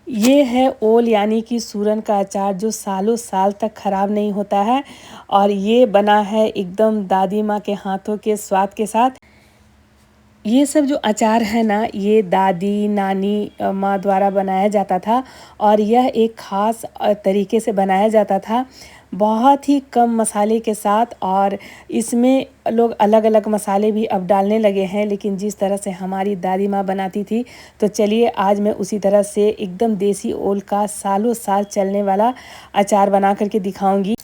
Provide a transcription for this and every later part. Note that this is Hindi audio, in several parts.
ये है ओल यानी कि सूरन का अचार जो सालों साल तक ख़राब नहीं होता है। और ये बना है एकदम दादी माँ के हाथों के स्वाद के साथ। ये सब जो अचार है ना, ये दादी नानी माँ द्वारा बनाया जाता था। और यह एक ख़ास तरीके से बनाया जाता था, बहुत ही कम मसाले के साथ। और इसमें लोग अलग अलग मसाले भी अब डालने लगे हैं, लेकिन जिस तरह से हमारी दादी माँ बनाती थी, तो चलिए आज मैं उसी तरह से एकदम देसी ओल का सालों साल चलने वाला अचार बना करके दिखाऊंगी।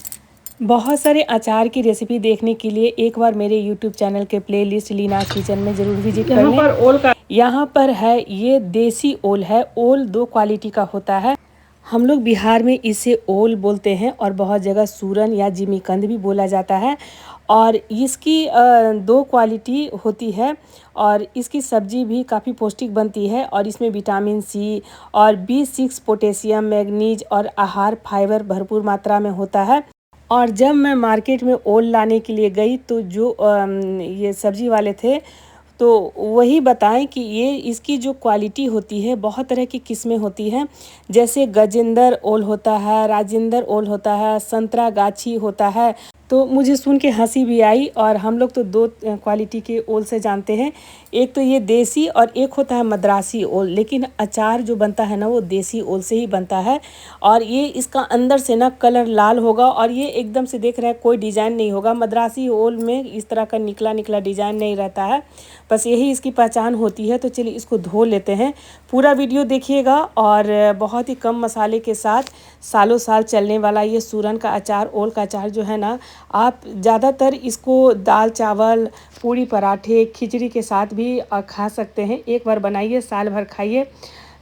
बहुत सारे अचार की रेसिपी देखने के लिए एक बार मेरे यूट्यूब चैनल के प्लेलिस्ट लीनास किचन में ज़रूर विजिट कर लें। यहाँ पर है, ये देसी ओल है। ओल दो क्वालिटी का होता है। हम लोग बिहार में इसे ओल बोलते हैं और बहुत जगह सूरन या जिमीकंद भी बोला जाता है। और इसकी दो क्वालिटी होती है। और इसकी सब्जी भी काफ़ी पौष्टिक बनती है। और इसमें विटामिन सी और B6 पोटेशियम मैग्नीज और आहार फाइबर भरपूर मात्रा में होता है। और जब मैं मार्केट में ओल लाने के लिए गई, तो जो ये सब्जी वाले थे, तो वही बताएं कि ये इसकी जो क्वालिटी होती है, बहुत तरह की किस्में होती हैं। जैसे गजेंद्र ओल होता है, राजेंद्र ओल होता है, संतरा गाछी होता है। तो मुझे सुन के हंसी भी आई। और हम लोग तो दो क्वालिटी के ओल से जानते हैं, एक तो ये देसी और एक होता है मद्रासी ओल। लेकिन अचार जो बनता है ना, वो देसी ओल से ही बनता है। और ये इसका अंदर से ना कलर लाल होगा, और ये एकदम से देख रहे हैं कोई डिज़ाइन नहीं होगा। मद्रासी ओल में इस तरह का निकला निकला डिज़ाइन नहीं रहता है, बस यही इसकी पहचान होती है। तो चलिए इसको धो लेते हैं। पूरा वीडियो देखिएगा। और बहुत ही कम मसाले के साथ सालों साल चलने वाला ये सूरन का अचार, ओल का अचार जो है ना, आप ज़्यादातर इसको दाल चावल पूड़ी पराठे खिचड़ी के साथ भी खा सकते हैं। एक बार बनाइए, साल भर खाइए।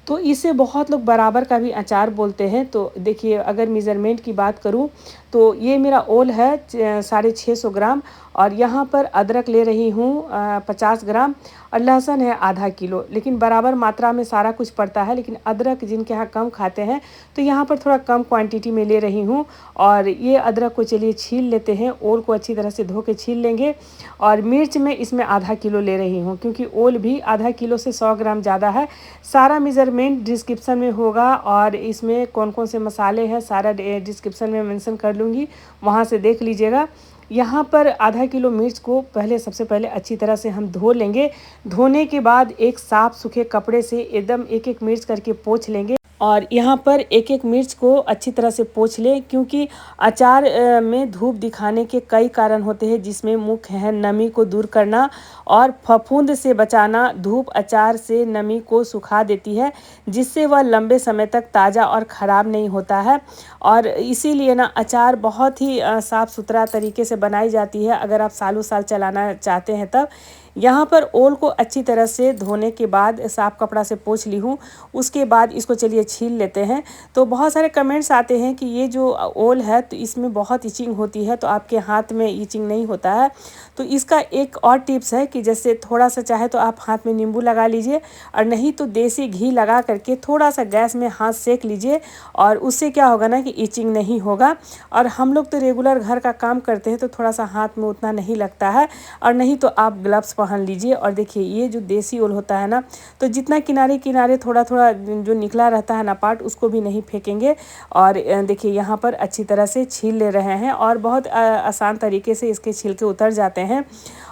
तो इसे बहुत लोग बराबर का भी अचार बोलते हैं। तो देखिए, अगर मेज़रमेंट की बात करूं, तो ये मेरा ओल है 650 ग्राम। और यहाँ पर अदरक ले रही हूँ 50 ग्राम। और लहसुन है आधा किलो। लेकिन बराबर मात्रा में सारा कुछ पड़ता है। लेकिन अदरक जिनके यहाँ कम खाते हैं, तो यहाँ पर थोड़ा कम क्वांटिटी में ले रही हूँ। और ये अदरक को चलिए छील लेते हैं। ओल को अच्छी तरह से धो के छील लेंगे। और मिर्च मैं इसमें आधा किलो ले रही हूँ, क्योंकि ओल भी आधा किलो से 100 ग्राम ज़्यादा है। सारा मेज़रमेंट डिस्क्रिप्शन में होगा। और इसमें कौन कौन से मसाले हैं, सारा डिस्क्रिप्शन में मेंशन कर लूँगी, वहाँ से देख लीजिएगा। यहाँ पर आधा किलो मिर्च को सबसे पहले अच्छी तरह से हम धो लेंगे। धोने के बाद एक साफ़ सूखे कपड़े से एकदम एक एक मिर्च करके पोंछ लेंगे। और यहाँ पर एक एक मिर्च को अच्छी तरह से पोंछ लें, क्योंकि अचार में धूप दिखाने के कई कारण होते हैं, जिसमें मुख्य है नमी को दूर करना और फफूंद से बचाना। धूप अचार से नमी को सुखा देती है, जिससे वह लंबे समय तक ताज़ा और ख़राब नहीं होता है। और इसीलिए ना अचार बहुत ही साफ़ सुथरा तरीके से बनाई जाती है, अगर आप सालों साल चलाना चाहते हैं तब। यहाँ पर ओल को अच्छी तरह से धोने के बाद साफ़ कपड़ा से पोंछ ली हूँ। उसके बाद इसको चलिए छील लेते हैं। तो बहुत सारे कमेंट्स आते हैं कि ये जो ओल है, तो इसमें बहुत इचिंग होती है। तो आपके हाथ में इचिंग नहीं होता है। तो इसका एक और टिप्स है कि जैसे थोड़ा सा चाहे तो आप हाथ में नींबू लगा लीजिए, और नहीं तो देसी घी लगा करके थोड़ा सा गैस में हाथ सेक लीजिए। और उससे क्या होगा ना कि इचिंग नहीं होगा। और हम लोग तो रेगुलर घर का काम करते हैं, तो थोड़ा सा हाथ में उतना नहीं लगता है। और नहीं तो आप ग्लव्स पहन लीजिए। और देखिए, ये जो देसी ओल होता है ना, तो जितना किनारे किनारे थोड़ा थोड़ा जो निकला रहता है ना पार्ट, उसको भी नहीं फेंकेंगे। और देखिए यहाँ पर अच्छी तरह से छील ले रहे हैं, और बहुत आसान तरीके से इसके छिलके उतर जाते हैं।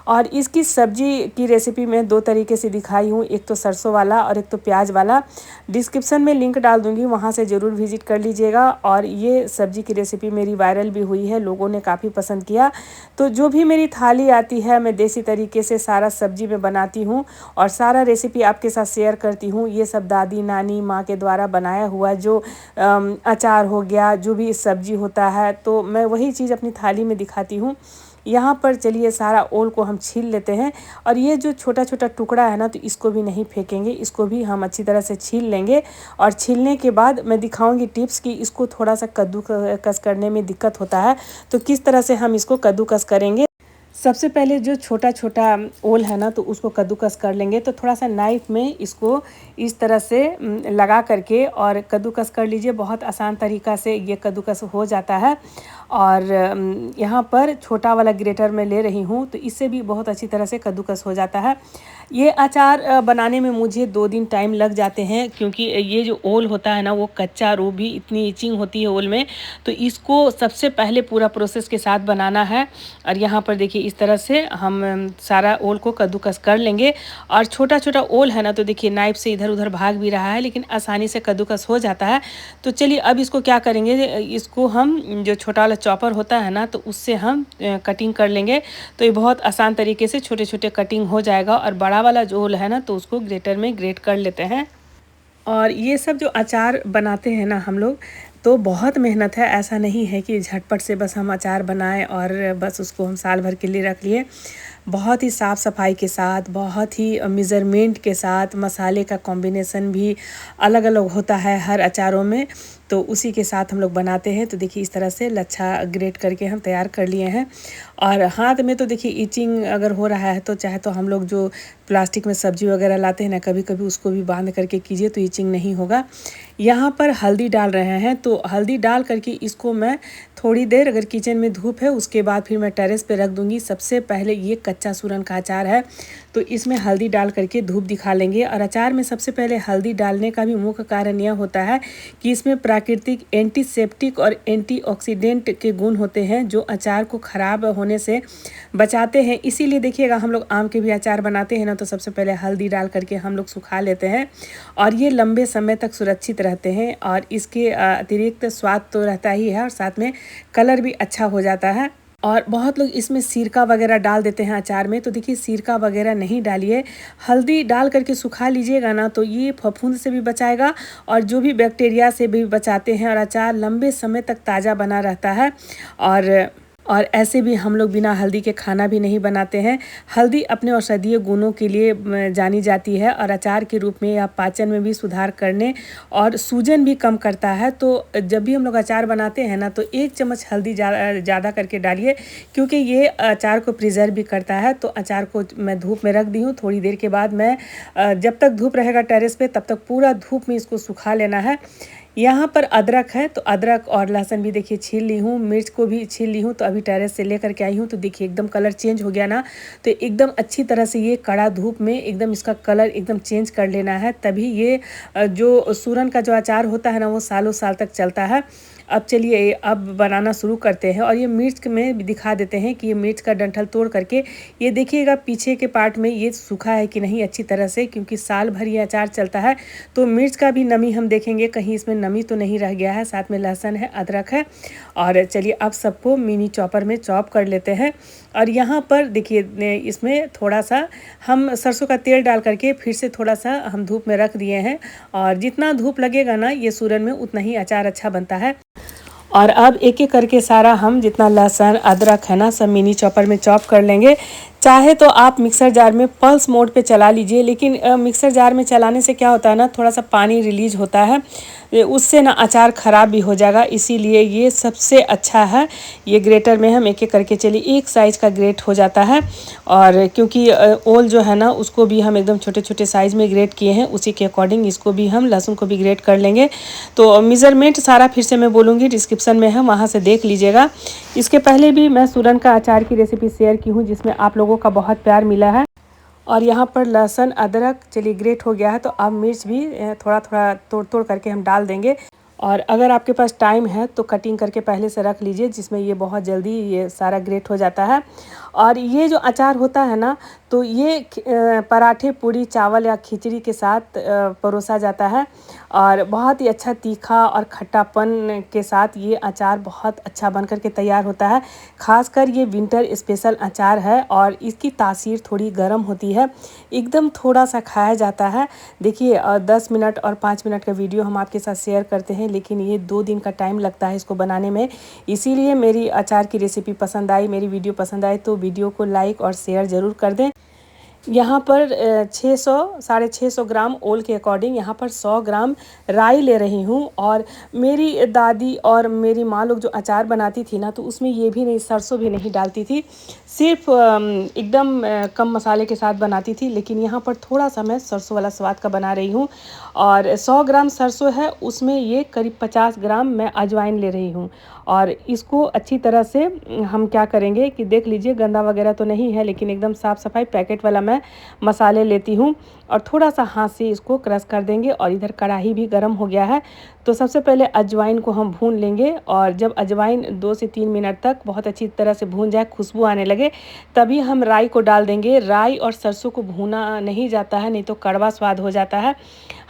और इसकी सब्जी की रेसिपी मैं दो तरीके से दिखाई हूँ, एक तो सरसों वाला और एक तो प्याज वाला। डिस्क्रिप्शन में लिंक डाल दूँगी, वहाँ से ज़रूर विजिट कर लीजिएगा। और ये सब्जी की रेसिपी मेरी वायरल भी हुई है, लोगों ने काफ़ी पसंद किया। तो जो भी मेरी थाली आती है, मैं देसी तरीके से सारा सब्जी में बनाती हूँ, और सारा रेसिपी आपके साथ शेयर करती हूँ। ये सब दादी नानी माँ के द्वारा बनाया हुआ जो अचार हो गया, जो भी सब्जी होता है, तो मैं वही चीज़ अपनी थाली में दिखाती हूँ। यहाँ पर चलिए सारा ओल को हम छील लेते हैं। और ये जो छोटा छोटा टुकड़ा है ना, तो इसको भी नहीं फेंकेंगे, इसको भी हम अच्छी तरह से छील लेंगे। और छीलने के बाद मैं दिखाऊंगी टिप्स कि इसको थोड़ा सा कद्दूकस करने में दिक्कत होता है, तो किस तरह से हम इसको कद्दूकस करेंगे। सबसे पहले जो छोटा छोटा ओल है ना, तो उसको कद्दूकस कर लेंगे। तो थोड़ा सा नाइफ में इसको इस तरह से लगा करके और कद्दूकस कर लीजिए। बहुत आसान तरीक़ा से ये कद्दूकस हो जाता है। और यहाँ पर छोटा वाला ग्रेटर मैं ले रही हूँ, तो इससे भी बहुत अच्छी तरह से कद्दूकस हो जाता है। ये अचार बनाने में मुझे 2 दिन टाइम लग जाते हैं, क्योंकि ये जो ओल होता है ना वो कच्चा, रो भी इतनी इचिंग होती है ओल में, तो इसको सबसे पहले पूरा प्रोसेस के साथ बनाना है। और यहाँ पर देखिए इस तरह से हम सारा ओल को कद्दूकस कर लेंगे। और छोटा छोटा ओल है ना, तो देखिए नाइफ से इधर उधर भाग भी रहा है, लेकिन आसानी से कद्दूकस हो जाता है। तो चलिए अब इसको क्या करेंगे, इसको हम जो छोटा वाला चॉपर होता है ना, तो उससे हम कटिंग कर लेंगे। तो ये बहुत आसान तरीके से छोटे छोटे कटिंग हो जाएगा। और बड़ा वाला जो ओल है ना, तो उसको ग्रेटर में ग्रेट कर लेते हैं। और ये सब जो अचार बनाते हैं ना हम लोग, तो बहुत मेहनत है। ऐसा नहीं है कि झटपट से बस हम अचार बनाएं और बस उसको हम साल भर के लिए रख लिए। बहुत ही साफ़ सफाई के साथ, बहुत ही मेज़रमेंट के साथ, मसाले का कॉम्बिनेशन भी अलग अलग होता है हर अचारों में, तो उसी के साथ हम लोग बनाते हैं। तो देखिए इस तरह से लच्छा ग्रेट करके हम तैयार कर लिए हैं। और हाथ में तो देखिए इचिंग अगर हो रहा है, तो चाहे तो हम लोग जो प्लास्टिक में सब्जी वगैरह लाते हैं ना, कभी कभी उसको भी बांध करके कीजिए तो इचिंग नहीं होगा। यहाँ पर हल्दी डाल रहे हैं, तो हल्दी डाल करके इसको मैं थोड़ी देर, अगर किचन में धूप है उसके बाद फिर मैं टेरेस पे रख दूँगी। सबसे पहले ये कच्चा सूरन का अचार है, तो इसमें हल्दी डाल करके धूप दिखा लेंगे। और अचार में सबसे पहले हल्दी डालने का भी मुख्य कारण यह होता है कि इसमें प्राकृतिक एंटीसेप्टिक और एंटीऑक्सीडेंट के गुण होते हैं, जो अचार को ख़राब होने से बचाते हैं। इसीलिए देखिएगा हम लोग आम के भी अचार बनाते हैं ना, तो सबसे पहले हल्दी डाल करके हम लोग सुखा लेते हैं, और ये लंबे समय तक सुरक्षित रहते हैं। और इसके अतिरिक्त स्वाद तो रहता ही है, और साथ में कलर भी अच्छा हो जाता है। और बहुत लोग इसमें सिरका वगैरह डाल देते हैं अचार में, तो देखिए सिरका वगैरह नहीं डालिए। हल्दी डाल करके सुखा लीजिएगा ना, तो ये फफूंद से भी बचाएगा और जो भी बैक्टीरिया से भी बचाते हैं, और अचार लंबे समय तक ताज़ा बना रहता है। और ऐसे भी हम लोग बिना हल्दी के खाना भी नहीं बनाते हैं। हल्दी अपने औषधीय गुणों के लिए जानी जाती है, और अचार के रूप में यह पाचन में भी सुधार करने और सूजन भी कम करता है। तो जब भी हम लोग अचार बनाते हैं ना, तो 1 चम्मच हल्दी ज़्यादा करके डालिए, क्योंकि ये अचार को प्रिजर्व भी करता है। तो अचार को मैं धूप में रख दी हूँ। थोड़ी देर के बाद मैं जब तक धूप रहेगा टेरेस पे, तब तक पूरा धूप में इसको सुखा लेना है। यहाँ पर अदरक है, तो अदरक और लहसुन भी देखिए छील ली हूँ, मिर्च को भी छील ली हूँ। तो अभी टेरेस से लेकर के आई हूँ, तो देखिए एकदम कलर चेंज हो गया ना। तो एकदम अच्छी तरह से ये कड़ा धूप में एकदम इसका कलर एकदम चेंज कर लेना है, तभी ये जो सूरन का जो अचार होता है ना, वो सालों साल तक चलता है। अब चलिए अब बनाना शुरू करते हैं। और ये मिर्च में भी दिखा देते हैं कि ये मिर्च का डंठल तोड़ करके ये देखिएगा पीछे के पार्ट में ये सूखा है कि नहीं अच्छी तरह से, क्योंकि साल भर ये अचार चलता है। तो मिर्च का भी नमी हम देखेंगे, कहीं इसमें नमी तो नहीं रह गया है। साथ में लहसुन है, अदरक है। और चलिए अब सबको मिनी चॉपर में चॉप कर लेते हैं। और यहाँ पर देखिए इसमें थोड़ा सा हम सरसों का तेल डाल करके फिर से थोड़ा सा हम धूप में रख दिए हैं। और जितना धूप लगेगा ना ये सूरन में, उतना ही अचार अच्छा बनता है। और अब एक एक करके सारा हम जितना लहसुन अदरक है ना, सब मिनी चॉपर में चॉप कर लेंगे। चाहे तो आप मिक्सर जार में पल्स मोड पे चला लीजिए, लेकिन मिक्सर जार में चलाने से क्या होता है ना, थोड़ा सा पानी रिलीज होता है, उससे ना अचार ख़राब भी हो जाएगा। इसीलिए ये सबसे अच्छा है, ये ग्रेटर में हम एक एक करके, चलिए एक साइज़ का ग्रेट हो जाता है। और क्योंकि ओल जो है ना, उसको भी हम एकदम छोटे छोटे साइज़ में ग्रेट किए हैं, उसी के अकॉर्डिंग इसको भी हम लहसुन को भी ग्रेट कर लेंगे। तो मेज़रमेंट सारा फिर से मैं बोलूँगी, डिस्क्रिप्शन में है, वहाँ से देख लीजिएगा। इसके पहले भी मैं सूरन का अचार की रेसिपी शेयर की हूँ, जिसमें आप लोगों का बहुत प्यार मिला है। और यहाँ पर लहसुन अदरक चलिए ग्रेट हो गया है, तो अब मिर्च भी थोड़ा थोड़ा तोड़ तोड़ करके हम डाल देंगे। और अगर आपके पास टाइम है तो कटिंग करके पहले से रख लीजिए, जिसमें ये बहुत जल्दी ये सारा ग्रेट हो जाता है। और ये जो अचार होता है ना, तो ये पराठे, पूरी, चावल या खिचड़ी के साथ परोसा जाता है। और बहुत ही अच्छा तीखा और खट्टापन के साथ ये अचार बहुत अच्छा बनकर के तैयार होता है। खासकर ये विंटर स्पेशल अचार है, और इसकी तासीर थोड़ी गर्म होती है, एकदम थोड़ा सा खाया जाता है। देखिए 10 मिनट और 5 मिनट का वीडियो हम आपके साथ शेयर करते हैं, लेकिन ये 2 दिन का टाइम लगता है इसको बनाने में। इसीलिए मेरी अचार की रेसिपी पसंद आई, मेरी वीडियो पसंद आए तो वीडियो को लाइक और शेयर ज़रूर कर दें। यहाँ पर 600 650 ग्राम ओल के अकॉर्डिंग यहाँ पर 100 ग्राम राई ले रही हूँ। और मेरी दादी और मेरी माँ लोग जो अचार बनाती थी ना, तो उसमें ये भी नहीं, सरसों भी नहीं डालती थी, सिर्फ एकदम कम मसाले के साथ बनाती थी। लेकिन यहाँ पर थोड़ा सा मैं सरसों वाला स्वाद का बना रही हूँ। और 100 ग्राम सरसों है, उसमें ये करीब 50 ग्राम मैं अजवाइन ले रही हूँ। और इसको अच्छी तरह से हम क्या करेंगे कि देख लीजिए, गंदा वगैरह तो नहीं है, लेकिन एकदम साफ़ सफाई पैकेट वाला मैं मसाले लेती हूँ। और थोड़ा सा हाथ से इसको क्रश कर देंगे। और इधर कढ़ाई भी गर्म हो गया है, तो सबसे पहले अजवाइन को हम भून लेंगे। और जब अजवाइन 2 से 3 मिनट तक बहुत अच्छी तरह से भून जाए, खुशबू आने लगे, तभी हम राई को डाल देंगे। राई और सरसों को भूना नहीं जाता है, नहीं तो कड़वा स्वाद हो जाता है।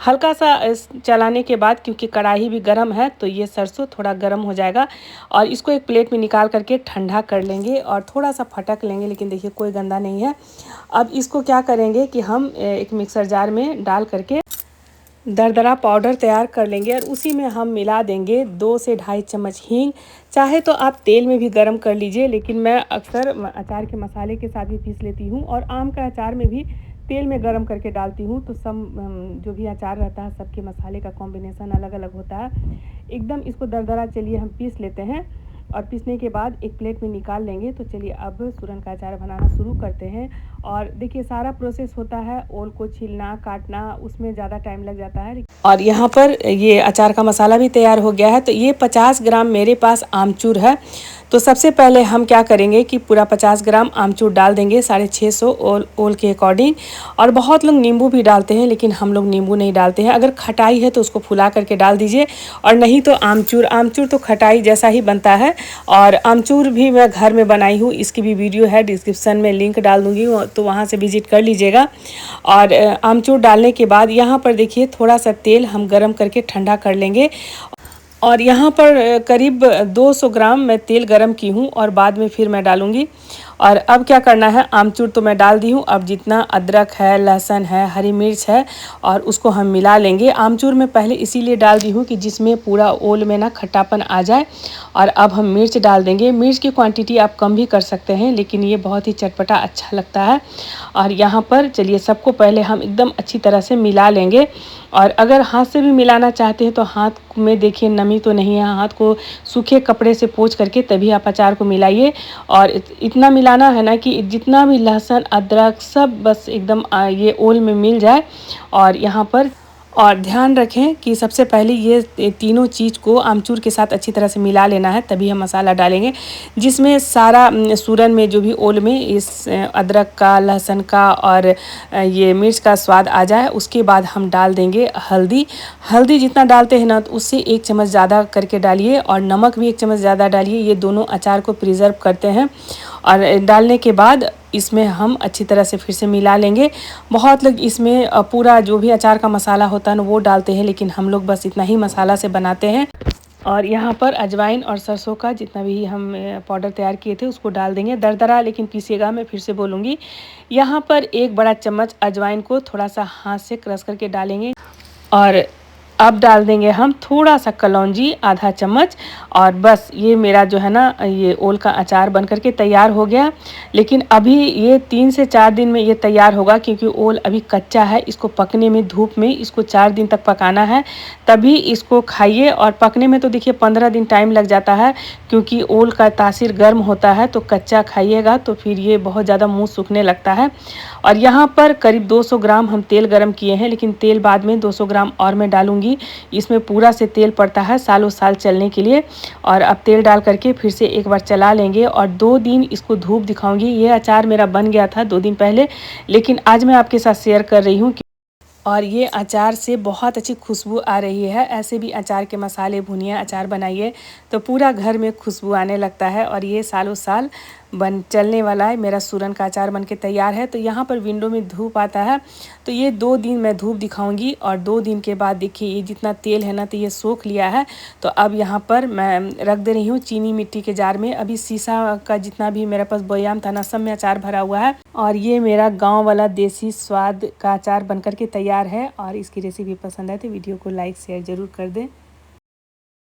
हल्का सा चलाने के बाद, क्योंकि कढ़ाई भी गर्म है, तो ये सरसों थोड़ा गर्म हो जाएगा। और इसको एक प्लेट में निकाल करके ठंडा कर लेंगे और थोड़ा सा फटक लेंगे, लेकिन देखिए कोई गंदा नहीं है। अब इसको क्या करेंगे कि हम एक मिक्सर जार में डाल करके दरदरा पाउडर तैयार कर लेंगे। और उसी में हम मिला देंगे 2 से ढाई चम्मच हींग। चाहे तो आप तेल में भी गरम कर लीजिए, लेकिन मैं अक्सर अचार के मसाले के साथ भी पीस लेती हूँ। और आम का अचार में भी तेल में गरम करके डालती हूँ। तो सब जो भी अचार रहता है, सबके मसाले का कॉम्बिनेशन अलग अलग होता है। एकदम इसको दरदरा चलिए हम पीस लेते हैं। और पीसने के बाद एक प्लेट में निकाल लेंगे। तो चलिए अब सूरन का अचार बनाना शुरू करते हैं। और देखिए सारा प्रोसेस होता है, ओल को छीलना, काटना, उसमें ज़्यादा टाइम लग जाता है। और यहाँ पर ये अचार का मसाला भी तैयार हो गया है। तो ये 50 ग्राम मेरे पास आमचूर है। तो सबसे पहले हम क्या करेंगे कि पूरा 50 ग्राम आमचूर डाल देंगे, 650 ओल के अकॉर्डिंग। और बहुत लोग नींबू भी डालते हैं, लेकिन हम लोग नींबू नहीं डालते हैं। अगर खटाई है तो उसको फुला करके डाल दीजिए, और नहीं तो आमचूर तो खटाई जैसा ही बनता है। और आमचूर भी मैं घर में बनाई हूँ, इसकी भी वीडियो है, डिस्क्रिप्शन में लिंक डाल दूँगी, तो वहाँ से विजिट कर लीजिएगा। और आमचूर डालने के बाद यहाँ पर देखिए थोड़ा सा तेल हम गरम करके ठंडा कर लेंगे। और यहाँ पर करीब 200 ग्राम मैं तेल गरम की हूँ, और बाद में फिर मैं डालूँगी। और अब क्या करना है, आमचूर तो मैं डाल दी हूँ। अब जितना अदरक है, लहसुन है, हरी मिर्च है, और उसको हम मिला लेंगे। आमचूर में पहले इसीलिए डाल दी हूँ कि जिसमें पूरा ओल में ना खट्टापन आ जाए। और अब हम मिर्च डाल देंगे। मिर्च की क्वांटिटी आप कम भी कर सकते हैं, लेकिन ये बहुत ही चटपटा अच्छा लगता है। और यहाँ पर चलिए सबको पहले हम एकदम अच्छी तरह से मिला लेंगे। और अगर हाथ से भी मिलाना चाहते हैं तो हाथ में देखिए नमी तो नहीं है, हाथ को सूखे कपड़े से पोंछ करके तभी आप अचार को मिलाइए। और इतना मिलाना है ना कि जितना भी लहसुन, अदरक सब बस एकदम ये ओल में मिल जाए। और यहाँ पर और ध्यान रखें कि सबसे पहले ये तीनों चीज़ को आमचूर के साथ अच्छी तरह से मिला लेना है, तभी हम मसाला डालेंगे, जिसमें सारा सूरन में जो भी ओल में इस अदरक का, लहसुन का और ये मिर्च का स्वाद आ जाए। उसके बाद हम डाल देंगे हल्दी। हल्दी जितना डालते हैं ना, तो उससे 1 चम्मच ज़्यादा करके डालिए। और नमक भी 1 चम्मच ज़्यादा डालिए, ये दोनों अचार को प्रिजर्व करते हैं। और डालने के बाद इसमें हम अच्छी तरह से फिर से मिला लेंगे। बहुत लोग इसमें पूरा जो भी अचार का मसाला होता है ना वो डालते हैं, लेकिन हम लोग बस इतना ही मसाला से बनाते हैं। और यहाँ पर अजवाइन और सरसों का जितना भी हम पाउडर तैयार किए थे उसको डाल देंगे, दरदरा लेकिन पीसिएगा, मैं फिर से बोलूँगी। यहाँ पर 1 बड़ा चम्मच अजवाइन को थोड़ा सा हाथ से क्रश करके डालेंगे। और अब डाल देंगे हम थोड़ा सा कलौंजी, आधा चम्मच। और बस ये मेरा जो है ना, ये ओल का अचार बन करके तैयार हो गया। लेकिन अभी ये 3 से 4 दिन में ये तैयार होगा, क्योंकि ओल अभी कच्चा है। इसको पकने में धूप में इसको 4 दिन तक पकाना है, तभी इसको खाइए। और पकने में तो देखिए 15 दिन टाइम लग जाता है, क्योंकि ओल का तासीर गर्म होता है। तो कच्चा खाइएगा तो फिर ये बहुत ज़्यादा मुँह सूखने लगता है। और यहाँ पर करीब 200 ग्राम हम तेल गरम किए हैं, लेकिन तेल बाद में 200 ग्राम और मैं डालूंगी। इसमें पूरा से तेल पड़ता है सालों साल चलने के लिए। और अब तेल डाल करके फिर से एक बार चला लेंगे, और 2 दिन इसको धूप दिखाऊंगी। ये अचार मेरा बन गया था 2 दिन पहले, लेकिन आज मैं आपके साथ शेयर कर रही हूँ। और ये अचार से बहुत अच्छी खुशबू आ रही है। ऐसे भी अचार के मसाले भुनिया अचार बनाइए तो पूरा घर में खुशबू आने लगता है। और ये सालों साल चलने वाला है। मेरा सूरन का अचार बनके तैयार है। तो यहाँ पर विंडो में धूप आता है, तो ये 2 दिन मैं धूप दिखाऊंगी। और 2 दिन के बाद देखिए ये जितना तेल है ना, तो ये सोख लिया है। तो अब यहाँ पर मैं रख दे रही हूँ चीनी मिट्टी के जार में। अभी शीशा का जितना भी मेरे पास बयाम था ना, सब में अचार भरा हुआ है। और ये मेरा गाँव वाला देसी स्वाद का अचार बनकर के तैयार है। और इसकी रेसिपी पसंद आए तो वीडियो को लाइक शेयर ज़रूर कर दें।